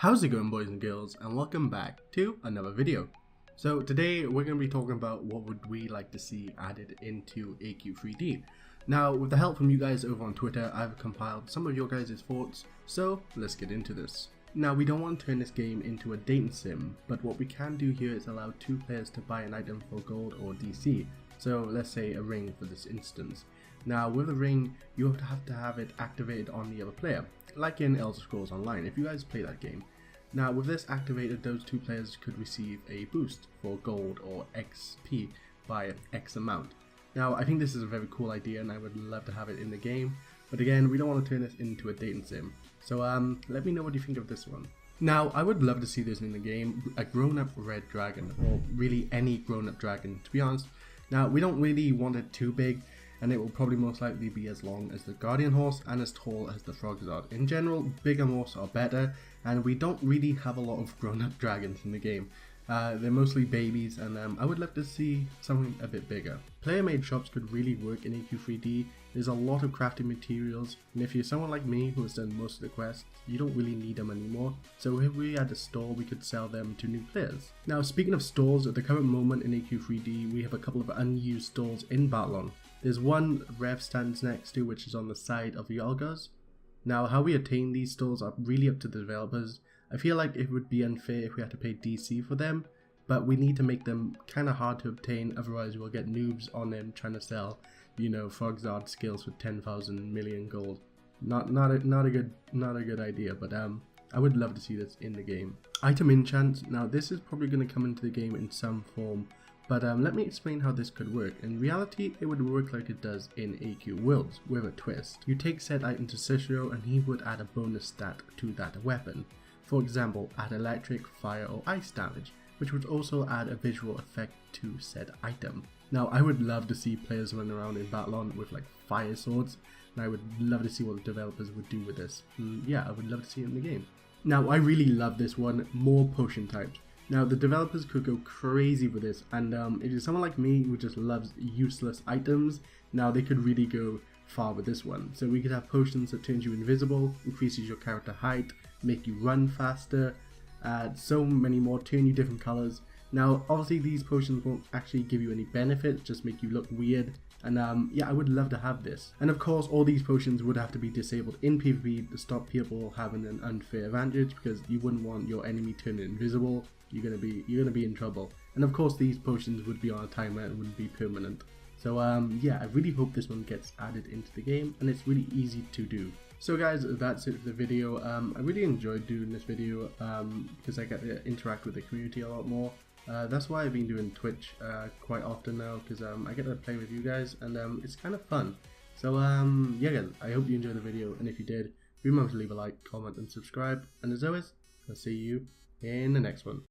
How's it going, boys and girls, and welcome back to another video. So today we're going to be talking about what would we like to see added into AQ3D. Now, with the help from you guys over on Twitter, I've compiled some of your guys' thoughts, so let's get into this. Now, we don't want to turn this game into a dating sim, but what we can do here is allow two players to buy an item for gold or DC. So let's say a ring for this instance. Now, with a ring, you have to have it activated on the other player, like in Elder Scrolls Online, if you guys play that game. Now, with this activated, those two players could receive a boost for gold or XP by X amount. Now, I think this is a very cool idea and I would love to have it in the game, but again, we don't want to turn this into a dating sim. So let me know what you think of this one. Now, I would love to see this in the game, a grown-up red dragon, or really any grown-up dragon, to be honest. Now, we don't really want it too big, and it will probably most likely be as long as the guardian horse and as tall as the frogzard. In general, bigger morphs are better, and we don't really have a lot of grown-up dragons in the game. They're mostly babies, and I would love to see something a bit bigger. Player-made shops could really work in AQ3D. There's a lot of crafting materials, and if you're someone like me who has done most of the quests, you don't really need them anymore. So if we had a store, we could sell them to new players. Now, speaking of stores, at the current moment in AQ3D, we have a couple of unused stores in Battlon. There's one Rev stands next to, which is on the side of the Yalgas. Now, how we attain these stores are really up to the developers. I feel like it would be unfair if we had to pay DC for them, but we need to make them kind of hard to obtain, otherwise we'll get noobs on them trying to sell, you know, frogzard skills for 10,000 million gold. Not a good idea, but I would love to see this in the game. Item enchants. Now, this is probably going to come into the game in some form. But let me explain how this could work. In reality, it would work like it does in AQ Worlds, with a twist. You take said item to Cicero and he would add a bonus stat to that weapon. For example, add electric, fire or ice damage, which would also add a visual effect to said item. Now, I would love to see players run around in Battlon with like fire swords, and I would love to see what the developers would do with this. Yeah, I would love to see it in the game. Now, I really love this one, more potion types. Now, the developers could go crazy with this, and if you're someone like me who just loves useless items, now they could really go far with this one. So we could have potions that turns you invisible, increases your character height, make you run faster, so many more, turn you different colors. Now, obviously these potions won't actually give you any benefits, just make you look weird. And yeah, I would love to have this. And of course, all these potions would have to be disabled in PvP to stop people having an unfair advantage, because you wouldn't want your enemy turning invisible. You're gonna be in trouble. And of course, these potions would be on a timer and wouldn't be permanent. So yeah, I really hope this one gets added into the game, and it's really easy to do. So guys, that's it for the video. I really enjoyed doing this video because I get to interact with the community a lot more. That's why I've been doing Twitch quite often now, because I get to play with you guys, and it's kind of fun. So yeah guys, I hope you enjoyed the video, and if you did, remember to leave a like, comment and subscribe, and as always, I'll see you in the next one.